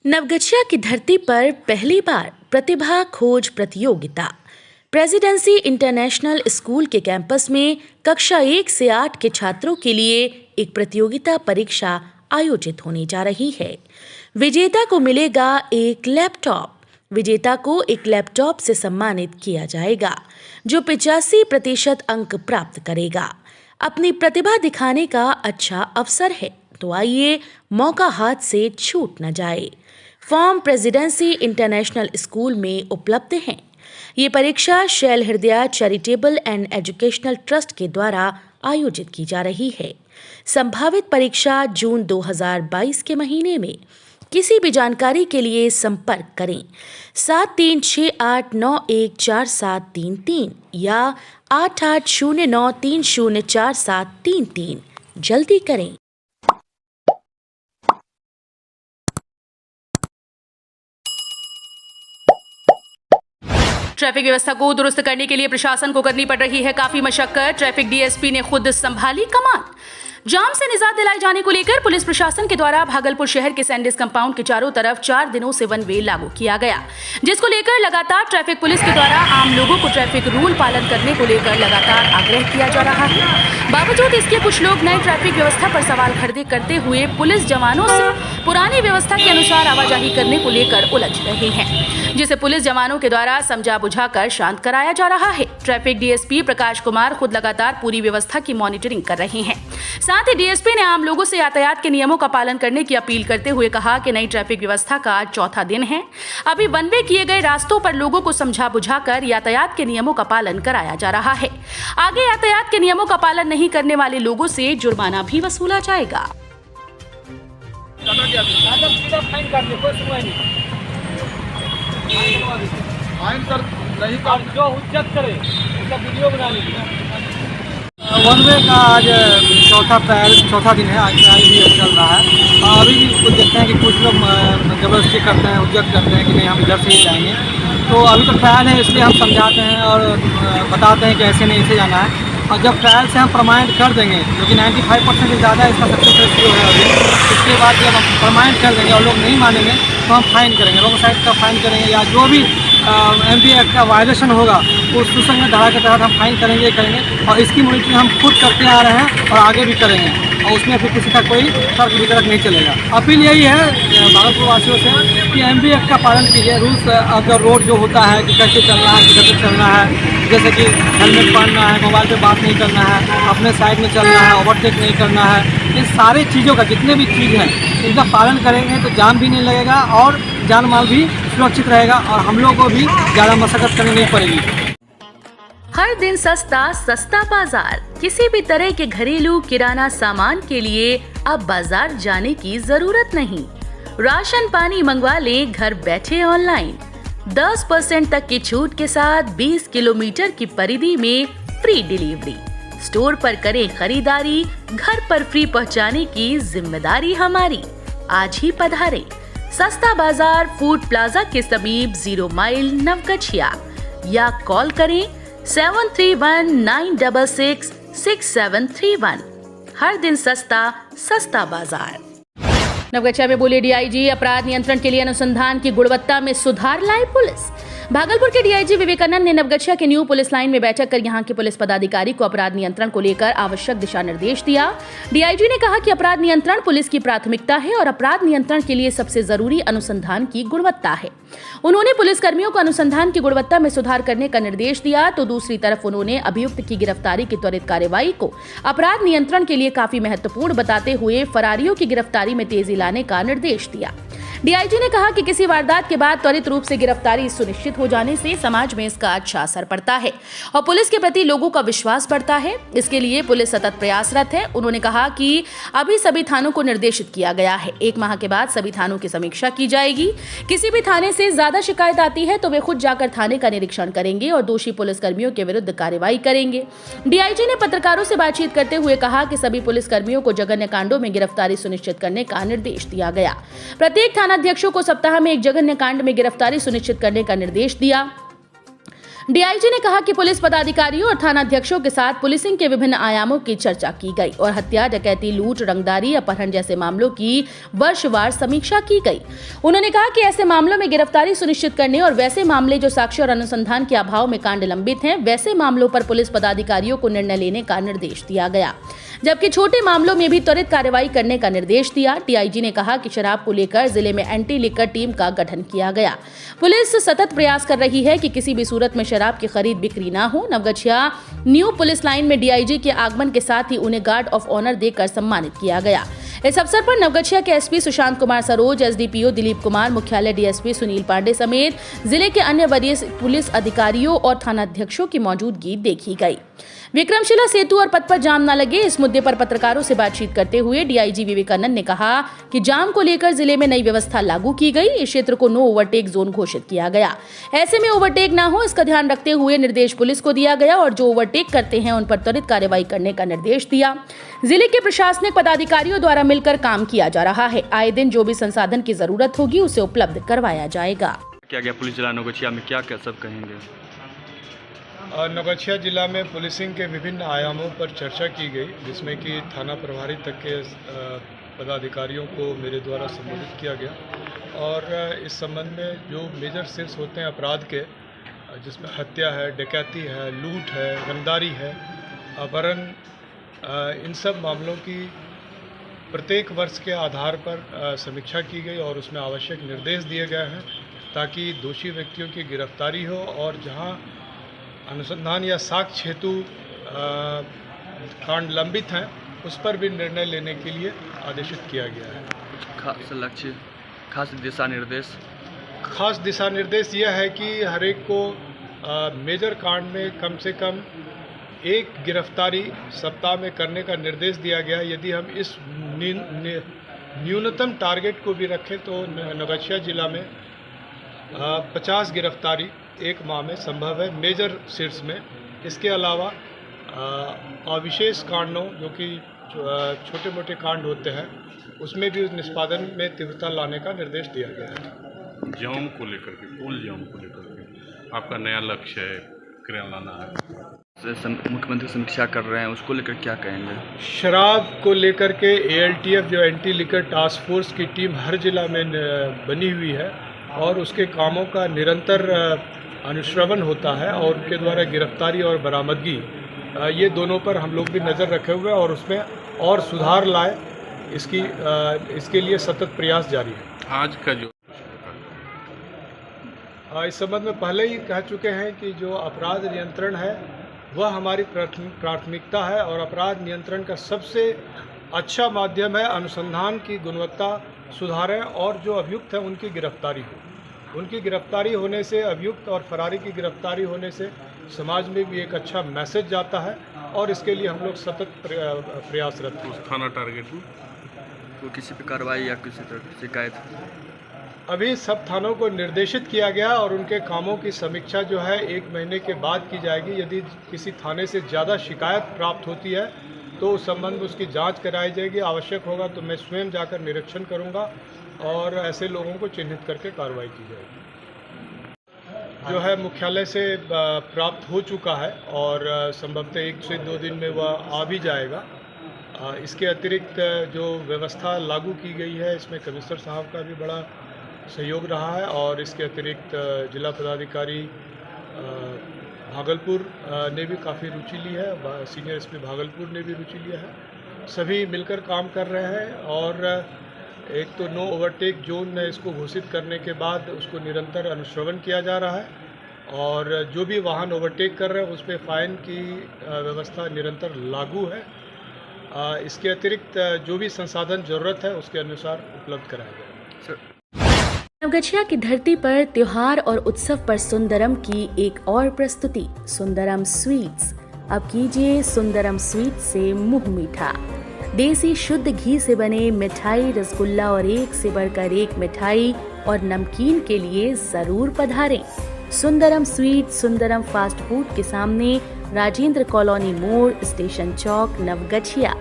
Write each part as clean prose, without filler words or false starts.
नवगछिया की धरती पर पहली बार प्रतिभा खोज प्रतियोगिता। प्रेसिडेंसी इंटरनेशनल स्कूल के कैंपस में कक्षा 1 से 8 के छात्रों के लिए एक प्रतियोगिता परीक्षा आयोजित होने जा रही है। विजेता को मिलेगा एक लैपटॉप। विजेता को एक लैपटॉप से सम्मानित किया जाएगा, जो 85% अंक प्राप्त करेगा। अपनी प्रतिभा दिखाने का अच्छा अवसर है, तो आइए मौका हाथ से छूट न जाए। फॉर्म प्रेसिडेंसी इंटरनेशनल स्कूल में उपलब्ध हैं। ये परीक्षा शैल हृदया चैरिटेबल एंड एजुकेशनल ट्रस्ट के द्वारा आयोजित की जा रही है। संभावित परीक्षा जून 2022 के महीने में। किसी भी जानकारी के लिए संपर्क करें 7368914733 या 8809304733। जल्दी करें। ट्रैफिक व्यवस्था को दुरुस्त करने के लिए प्रशासन को करनी पड़ रही है काफी मशक्कत। ट्रैफिक डीएसपी ने खुद संभाली कमान। जाम से निजात दिलाए जाने को लेकर पुलिस प्रशासन के द्वारा भागलपुर शहर के सैंडिस कंपाउंड के चारों तरफ 4 दिनों से वन वे लागू किया गया, जिसको लेकर लगातार ट्रैफिक पुलिस के द्वारा आम लोगों को ट्रैफिक रूल पालन करने को लेकर लगातार आग्रह किया जा रहा है। बावजूद इसके कुछ लोग नई ट्रैफिक व्यवस्था पर सवाल खड़े करते हुए पुलिस जवानों से पुरानी व्यवस्था के अनुसार आवाजाही करने को लेकर उलझ रहे हैं, जिसे पुलिस जवानों के द्वारा समझा बुझाकर शांत कराया जा रहा है। ट्रैफिक डीएसपी प्रकाश कुमार खुद लगातार पूरी व्यवस्था की मॉनिटरिंग कर रहे हैं। साथ ही डीएसपी ने आम लोगों से यातायात के नियमों का पालन करने की अपील करते हुए कहा कि नई ट्रैफिक व्यवस्था का आज चौथा दिन है। अभी वन वे किए गए रास्तों पर लोगों को समझा बुझाकर यातायात के नियमों का पालन कराया जा रहा है। आगे यातायात के नियमों का पालन नहीं करने वाले लोगों से जुर्माना भी वसूला जाएगा। जो उज्जत करे उसका वीडियो बना लीजिए। वन वे का आज चौथा दिन है। आज भी चल रहा है। अभी भी कुछ देखते हैं कि कुछ लोग जबरदस्ती करते हैं, उज्जत करते हैं कि नहीं हम इधर से ही जाएंगे। तो अभी तो ट्रायल है, इसलिए हम समझाते हैं और बताते हैं कि ऐसे नहीं ऐसे जाना है। और जब ट्रायल से हम प्रमाणित कर देंगे, क्योंकि 95% से ज़्यादा इसका सक्सेस रेशियो है अभी, इसके बाद जब हम प्रमाणित कर देंगे और लोग नहीं मानेंगे तो हम फाइन करेंगे, रोड साइड का फाइन करेंगे, या जो भी MV एक्ट का वायलेशन होगा उस सुसंगत धारा के तहत हम फाइन करेंगे। और इसकी मॉनिटरिंग हम खुद करते आ रहे हैं और आगे भी करेंगे, और उसमें फिर किसी का कोई तर्क वितर्क नहीं चलेगा। अपील यही है भागलपुर वासियों से कि MV एक्ट का पालन कीजिए। रूल्स अगर रोड जो होता है कि कैसे चलना है, किधर से चलना है, जैसे कि हेलमेट पहनना है, मोबाइल पे बात नहीं करना है, अपने साइड में चलना है, ओवरटेक नहीं करना है, इन सारे चीज़ों का जितने भी चीज़ हैं इनका पालन करेंगे तो जाम भी नहीं लगेगा और जान माल भी सुरक्षित रहेगा और हम लोगों को भी ज़्यादा मशक्कत करनी नहीं पड़ेगी। हर दिन सस्ता सस्ता बाजार। किसी भी तरह के घरेलू किराना सामान के लिए अब बाजार जाने की जरूरत नहीं। राशन पानी मंगवा लें घर बैठे ऑनलाइन। 10% तक की छूट के साथ 20 किलोमीटर की परिधि में फ्री डिलीवरी। स्टोर पर करें खरीदारी, घर पर फ्री पहुंचाने की जिम्मेदारी हमारी। आज ही पधारें सस्ता बाजार फूड प्लाजा के समीप 0 माइल नवगछिया, या कॉल करें 7319666731। हर दिन सस्ता सस्ता बाजार। नवगछिया में बोले डीआईजी, अपराध नियंत्रण के लिए अनुसंधान की गुणवत्ता में सुधार लाई पुलिस। भागलपुर के डीआईजी विवेकानंद ने नवगछिया के न्यू पुलिस लाइन में बैठक कर यहां के पुलिस पदाधिकारी को अपराध नियंत्रण को लेकर आवश्यक दिशा निर्देश दिया। डीआईजी ने कहा कि अपराध नियंत्रण पुलिस की प्राथमिकता है और अपराध नियंत्रण के लिए सबसे जरूरी अनुसंधान की गुणवत्ता है। उन्होंने पुलिसकर्मियों को अनुसंधान की गुणवत्ता में सुधार करने का निर्देश दिया, तो दूसरी तरफ उन्होंने अभियुक्त की गिरफ्तारी की त्वरित कार्यवाही को अपराध नियंत्रण के लिए काफी महत्वपूर्ण बताते हुए फरारियों की गिरफ्तारी में तेजी लाने का निर्देश दिया। डीआईजी ने कहा कि किसी वारदात के बाद त्वरित रूप से गिरफ्तारी सुनिश्चित हो जाने से समाज में इसका अच्छा असर पड़ता है और पुलिस के प्रति लोगों का विश्वास बढ़ता है। इसके लिए पुलिस सतत प्रयासरत है। उन्होंने कहा कि अभी सभी थानों को निर्देशित किया गया है, 1 माह के बाद सभी थानों की समीक्षा की जाएगी। किसी भी थाने से ज्यादा शिकायत आती है तो वे खुद जाकर थाने का निरीक्षण करेंगे और दोषी पुलिसकर्मियों के विरुद्ध कार्रवाई करेंगे। डीआईजी ने पत्रकारों से बातचीत करते हुए कहा कि सभी पुलिसकर्मियों को जघन्य कांडों में गिरफ्तारी सुनिश्चित करने का निर्देश दिया गया। प्रत्येक थानाध्यक्षों को सप्ताह में एक जघन्य कांड में गिरफ्तारी सुनिश्चित करने का निर्देश दिया। डीआईजी ने कहा कि पुलिस पदाधिकारियों और थानाध्यक्षों के साथ पुलिसिंग के विभिन्न आयामों की चर्चा की गई और हत्या, डकैती, लूट, रंगदारी, अपहरण जैसे मामलों की वर्षवार समीक्षा की गई। उन्होंने कहा कि ऐसे मामलों में गिरफ्तारी सुनिश्चित करने और वैसे मामले जो साक्ष्य और अनुसंधान के अभाव में कांड लंबित हैं, वैसे मामलों पर पुलिस पदाधिकारियों को निर्णय लेने का निर्देश दिया गया, जबकि छोटे मामलों में भी त्वरित कार्रवाई करने का निर्देश दिया। डीआईजी ने कहा कि शराब को लेकर जिले में एंटी लिकर टीम का गठन किया गया। पुलिस सतत प्रयास कर रही है कि किसी भी सूरत में शराब की खरीद बिक्री ना हो। नवगछिया न्यू पुलिस लाइन में डीआईजी के आगमन के साथ ही उन्हें गार्ड ऑफ ऑनर देकर सम्मानित किया गया। इस अवसर पर नवगछिया के एसपी सुशांत कुमार सरोज, एसडीपीओ दिलीप कुमार, मुख्यालय डीएसपी सुनील पांडे समेत जिले के अन्य वरीय पुलिस अधिकारियों और थानाध्यक्षों की मौजूदगी देखी गई। विक्रमशिला सेतु और पथ पर जाम न लगे, इस मुद्दे पर पत्रकारों से बातचीत करते हुए डीआईजी विवेकानंद ने कहा कि जाम को लेकर जिले में नई व्यवस्था लागू की गई। इस क्षेत्र को नो ओवरटेक जोन घोषित किया गया। ऐसे में ओवरटेक ना हो, इसका ध्यान रखते हुए निर्देश पुलिस को दिया गया और जो ओवरटेक करते हैं उन पर त्वरित कार्रवाई करने का निर्देश दिया। जिले के प्रशासनिक पदाधिकारियों द्वारा मिलकर काम किया जा रहा है। आए दिन जो भी संसाधन की जरूरत होगी उसे उपलब्ध करवाया जाएगा। क्या गया पुलिस जिला नवगछिया में क्या क्या सब कहेंगे? नवगछिया जिला में पुलिसिंग के विभिन्न आयामों पर चर्चा की गई, जिसमें कि थाना प्रभारी तक के पदाधिकारियों को मेरे द्वारा संबोधित किया गया और इस संबंध में जो मेजर सिर्स होते हैं अपराध के, जिसमें हत्या है, डकैती है, लूट है, रंगदारी है, अपहरण, इन सब मामलों की प्रत्येक वर्ष के आधार पर समीक्षा की गई और उसमें आवश्यक निर्देश दिए गए हैं ताकि दोषी व्यक्तियों की गिरफ्तारी हो और जहां अनुसंधान या साक्ष्य हेतु कांड लंबित हैं उस पर भी निर्णय लेने के लिए आदेशित किया गया है। खास लक्ष्य, खास दिशा निर्देश? खास दिशा निर्देश यह है कि हर एक को मेजर कांड में कम से कम एक गिरफ्तारी सप्ताह में करने का निर्देश दिया गया। यदि हम इस न्यूनतम टारगेट को भी रखें तो नवगछिया जिला में 50 गिरफ्तारी एक माह में संभव है मेजर सिर्स में। इसके अलावा अविशेष कांडों जो कि छोटे मोटे कांड होते हैं उसमें भी निष्पादन में तीव्रता लाने का निर्देश दिया गया है। जाम को लेकर के, टोल जाम को लेकर के आपका नया लक्ष्य है, क्रिया लाना है। मुख्यमंत्री समीक्षा कर रहे हैं, उसको लेकर क्या कहेंगे? शराब को लेकर के एएलटीएफ जो एंटी लिकर टास्क फोर्स की टीम हर जिला में बनी हुई है और उसके कामों का निरंतर अनुश्रवण होता है और उनके द्वारा गिरफ्तारी और बरामदगी, ये दोनों पर हम लोग भी नज़र रखे हुए हैं और उसमें और सुधार लाए, इसके लिए सतत प्रयास जारी है। आज का जो इस संबंध में पहले ही कह चुके हैं कि जो अपराध नियंत्रण है वह हमारी प्राथमिकता है और अपराध नियंत्रण का सबसे अच्छा माध्यम है अनुसंधान की गुणवत्ता सुधारें और जो अभियुक्त हैं उनकी गिरफ्तारी हो। उनकी गिरफ्तारी होने से, अभियुक्त और फरारी की गिरफ्तारी होने से समाज में भी एक अच्छा मैसेज जाता है और इसके लिए हम लोग सतत प्रयासरत हैं। थाना टारगेट में तो किसी पर कार्रवाई या किसी तरह की शिकायत? अभी सब थानों को निर्देशित किया गया और उनके कामों की समीक्षा जो है 1 महीने के बाद की जाएगी। यदि किसी थाने से ज़्यादा शिकायत प्राप्त होती है तो उस संबंध में उसकी जांच कराई जाएगी। आवश्यक होगा तो मैं स्वयं जाकर निरीक्षण करूंगा और ऐसे लोगों को चिन्हित करके कार्रवाई की जाएगी। जो है मुख्यालय से प्राप्त हो चुका है और संभवतः 1 से 2 दिन में वह आ भी जाएगा। इसके अतिरिक्त जो व्यवस्था लागू की गई है इसमें कमिश्नर साहब का भी बड़ा सहयोग रहा है और इसके अतिरिक्त जिला पदाधिकारी भागलपुर ने भी काफ़ी रुचि ली है, सीनियर एसपी भागलपुर ने भी रुचि लिया है। सभी मिलकर काम कर रहे हैं और एक तो नो ओवरटेक जोन इसको घोषित करने के बाद उसको निरंतर अनुश्रवण किया जा रहा है और जो भी वाहन ओवरटेक कर रहे हैं उस पर फाइन की व्यवस्था निरंतर लागू है। इसके अतिरिक्त जो भी संसाधन ज़रूरत है उसके अनुसार उपलब्ध कराया जाएगा। नवगछिया की धरती पर त्योहार और उत्सव पर सुंदरम की एक और प्रस्तुति, सुंदरम स्वीट्स। अब कीजिए सुंदरम स्वीट्स से मुंह मीठा। देसी शुद्ध घी से बने मिठाई, रसगुल्ला और एक से बढ़कर एक मिठाई और नमकीन के लिए जरूर पधारें। Sundaram sweet Sundaram fast food के सामने, राजेंद्र कॉलोनी मोड़, स्टेशन चौक, नवगछिया।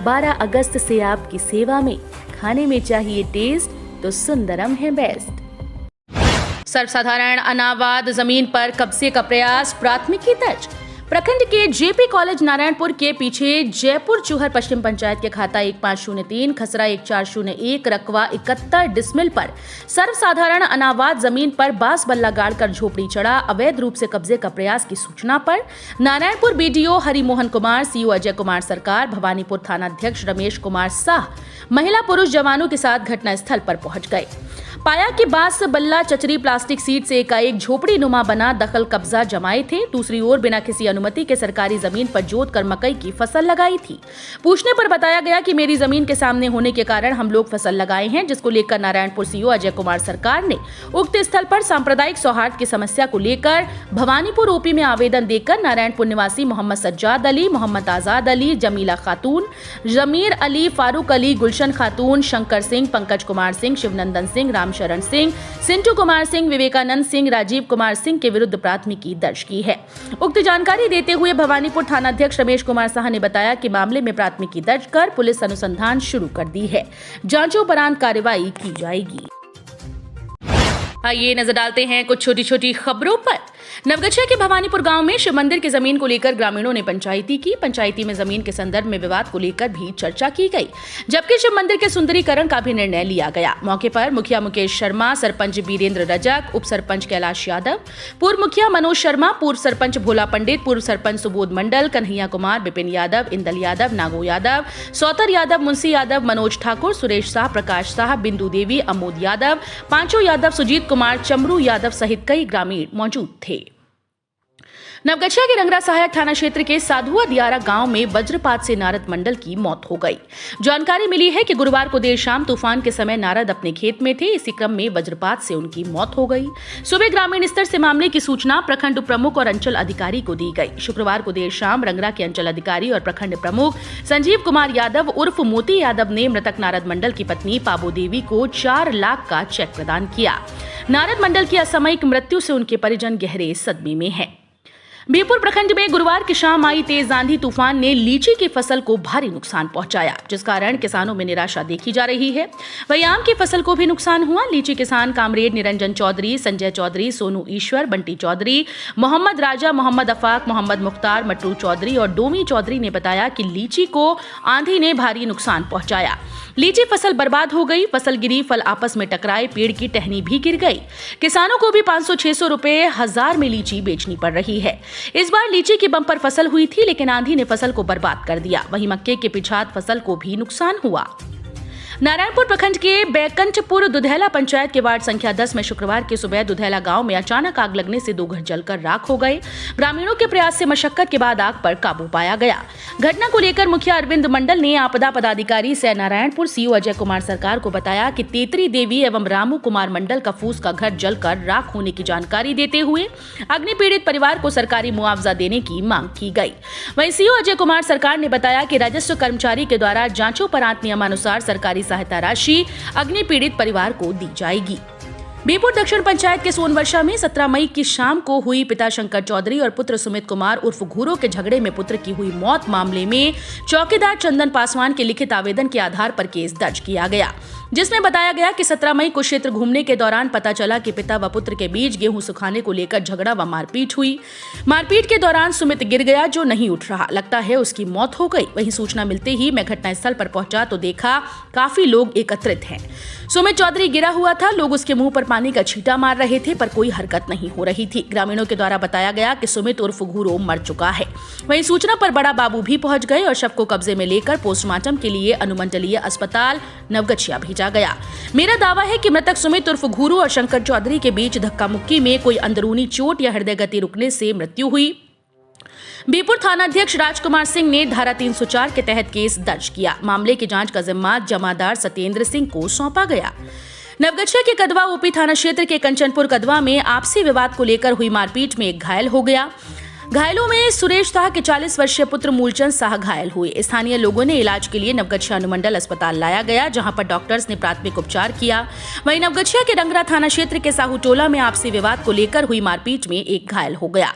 12 अगस्त से आपकी सेवा में। खाने में चाहिए टेस्ट तो सुंदरम है बेस्ट। सर्वसाधारण अनावाद जमीन पर कब्जे का प्रयास, प्राथमिकी दर्ज। प्रखंड के जेपी कॉलेज नारायणपुर के पीछे जयपुर चूहर पश्चिम पंचायत के खाता 1503 खसरा 1401 रकवा 71 डिसमिल पर सर्वसाधारण अनावाद जमीन पर बांस बल्ला गाड़कर झोपड़ी चढ़ा अवैध रूप से कब्जे का प्रयास की सूचना पर नारायणपुर बीडीओ हरिमोहन कुमार, सीओ अजय कुमार सरकार, भवानीपुर थानाध्यक्ष रमेश कुमार साह महिला पुरुष जवानों के साथ घटनास्थल पर पहुंच गए। पाया कि बांस बल्ला चचरी प्लास्टिक सीट से एकाएक झोपड़ी नुमा बना दखल कब्जा जमाए थे। दूसरी ओर बिना किसी अनुमति के सरकारी जमीन पर जोत कर मकई की फसल लगाई थी। पूछने पर बताया गया कि मेरी जमीन के सामने होने के कारण हम लोग फसल लगाए हैं, जिसको लेकर नारायणपुर सीओ अजय कुमार सरकार ने उक्त स्थल पर सांप्रदायिक सौहार्द की समस्या को लेकर भवानीपुर ओपी में आवेदन देकर नारायणपुर निवासी मोहम्मद सज्जाद अली, मोहम्मद आजाद अली, जमीला खातून, जमीर अली, फारूक अली, गुलशन खातून, शंकर सिंह, पंकज कुमार सिंह, शिवनंदन सिंह, रामशरण सिंह, सिंटू कुमार सिंह, विवेकानंद सिंह, राजीव कुमार सिंह के विरुद्ध प्राथमिकी दर्ज की है। उक्त जानकारी देते हुए भवानीपुर थानाध्यक्ष रमेश कुमार साह ने बताया कि मामले में प्राथमिकी दर्ज कर पुलिस अनुसंधान शुरू कर दी है। जांचोपरांत कार्रवाई की जाएगी। आइए नजर डालते हैं कुछ छोटी छोटी खबरों पर। नवगछिया के भवानीपुर गांव में शिव मंदिर की जमीन को लेकर ग्रामीणों ने पंचायती की। पंचायती में जमीन के संदर्भ में विवाद को लेकर भी चर्चा की गई, जबकि शिव मंदिर के सुंदरीकरण का भी निर्णय लिया गया। मौके पर मुखिया मुकेश शर्मा, सरपंच बीरेंद्र रजक, उप सरपंच कैलाश यादव, पूर्व मुखिया मनोज शर्मा, पूर्व सरपंच भोला पंडित, पूर्व सरपंच सुबोध मंडल, कन्हैया कुमार, विपिन यादव, इंदल यादव, नागो यादव, सौतर यादव, मुंशी यादव, मनोज ठाकुर, सुरेश शाह, प्रकाश शाह, बिंदु देवी, अमोद यादव, पांचों यादव, सुजीत कुमार, चमरू यादव सहित कई ग्रामीण मौजूद थे। नवगछिया के रंगरा सहायक थाना क्षेत्र के साधुआ दियारा गांव में वज्रपात से नारद मंडल की मौत हो गई। जानकारी मिली है कि गुरुवार को देर शाम तूफान के समय नारद अपने खेत में थे। इसी क्रम में वज्रपात से उनकी मौत हो गई। सुबह ग्रामीण स्तर से मामले की सूचना प्रखंड प्रमुख और अंचल अधिकारी को दी गई। शुक्रवार को देर शाम रंगरा के अंचल अधिकारी और प्रखंड प्रमुख संजीव कुमार यादव उर्फ मोती यादव ने मृतक नारद मंडल की पत्नी पाबो देवी को 4 लाख का चेक प्रदान किया। नारद मंडल की असामयिक मृत्यु से उनके परिजन गहरे सदमे में हैं। बीरपुर प्रखंड में गुरुवार की शाम आई तेज आंधी तूफान ने लीची की फसल को भारी नुकसान पहुंचाया, जिस कारण किसानों में निराशा देखी जा रही है। वहीं आम की फसल को भी नुकसान हुआ। लीची किसान कामरेड निरंजन चौधरी, संजय चौधरी, सोनू ईश्वर, बंटी चौधरी, मोहम्मद राजा, मोहम्मद अफाक, मोहम्मद मुख्तार, मट्टू चौधरी और डोमी चौधरी ने बताया कि लीची को आंधी ने भारी नुकसान पहुंचाया। लीची फसल बर्बाद हो गई, फसल गिरी, फल आपस में टकराए, पेड़ की टहनी भी गिर गई। किसानों को भी 500-600 रुपए 1000 में लीची बेचनी पड़ रही है। इस बार लीची की बम्पर फसल हुई थी, लेकिन आंधी ने फसल को बर्बाद कर दिया। वहीं मक्के के पिछात फसल को भी नुकसान हुआ। नारायणपुर प्रखंड के बैकंठपुर दुधैला पंचायत के वार्ड संख्या 10 में शुक्रवार की सुबह दुधैला गांव में अचानक आग लगने से 2 घर जलकर राख हो गए। ग्रामीणों के प्रयास से मशक्कत के बाद आग पर काबू पाया गया। घटना को लेकर मुखिया अरविंद मंडल ने आपदा पदाधिकारी से नारायणपुर सीओ अजय कुमार सरकार को बताया कि तेतरी देवी एवं रामू कुमार मंडल का फूस का घर जलकर राख होने की जानकारी देते हुए अग्नि पीड़ित परिवार को सरकारी मुआवजा देने की मांग की गई। वहीं सीओ अजय कुमार सरकार ने बताया कि राजस्व कर्मचारी के द्वारा जांचोपरांत नियमानुसार सरकारी सहायता राशि अग्नि पीड़ित परिवार को दी जाएगी। बीरपुर दक्षिण पंचायत के सोनवर्षा में 17 मई की शाम को हुई पिता शंकर चौधरी और पुत्र सुमित कुमार उर्फ घूरो के झगड़े में पुत्र की हुई मौत मामले में चौकीदार चंदन पासवान के लिखित आवेदन के आधार पर केस दर्ज किया गया, जिसमें बताया गया कि 17 मई को क्षेत्र घूमने के दौरान पता चला कि पिता व पुत्र के बीच गेहूं सुखाने को लेकर झगड़ा व मारपीट हुई। मारपीट के दौरान सुमित गिर गया, जो नहीं उठ रहा, लगता है उसकी मौत हो गई। वहीं सूचना मिलते ही मैं घटनास्थल पर पहुंचा तो देखा काफी लोग एकत्रित हैं। सुमित चौधरी गिरा हुआ था, लोग उसके मुंह पर पानी का छींटा मार रहे थे, पर कोई हरकत नहीं हो रही थी। ग्रामीणों के द्वारा बताया गया कि सुमित उर्फ घूरो मर चुका है। वहीं सूचना पर बड़ा बाबू भी पहुंच गए और शव को कब्जे में लेकर पोस्टमार्टम के लिए अनुमंडलीय अस्पताल नवगछिया भेजा गया। मेरा दावा है कि मृतक सुमित उर्फ घूरो और शंकर चौधरी के बीच धक्का मुक्की में कोई अंदरूनी चोट या हृदय गति रुकने से मृत्यु हुई। बीरपुर थानाध्यक्ष राजकुमार सिंह ने धारा 304 के तहत केस दर्ज किया। मामले की जांच का जिम्मा जमादार सत्येंद्र सिंह को सौंपा गया। नवगछिया के कदवा ओपी थाना क्षेत्र के कंचनपुर कदवा में आपसी विवाद को लेकर हुई मारपीट में एक घायल हो गया। घायलों में सुरेश शाह के 40 वर्षीय पुत्र मूलचंद शाह घायल हुए। स्थानीय लोगों ने इलाज के लिए नवगछिया अनुमंडल अस्पताल लाया गया, जहां पर डॉक्टर्स ने प्राथमिक उपचार किया। वहीं नवगछिया के रंगरा थाना क्षेत्र के साहू टोला में आपसी विवाद को लेकर हुई मारपीट में एक घायल हो गया।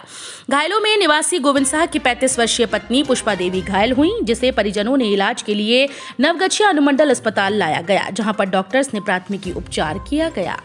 घायलों में निवासी गोविंद शाह की 35 वर्षीय पत्नी पुष्पा देवी घायल हुई, जिसे परिजनों ने इलाज के लिए नवगछिया अनुमंडल अस्पताल लाया गया, जहां पर डॉक्टर्स ने प्राथमिकी उपचार किया गया।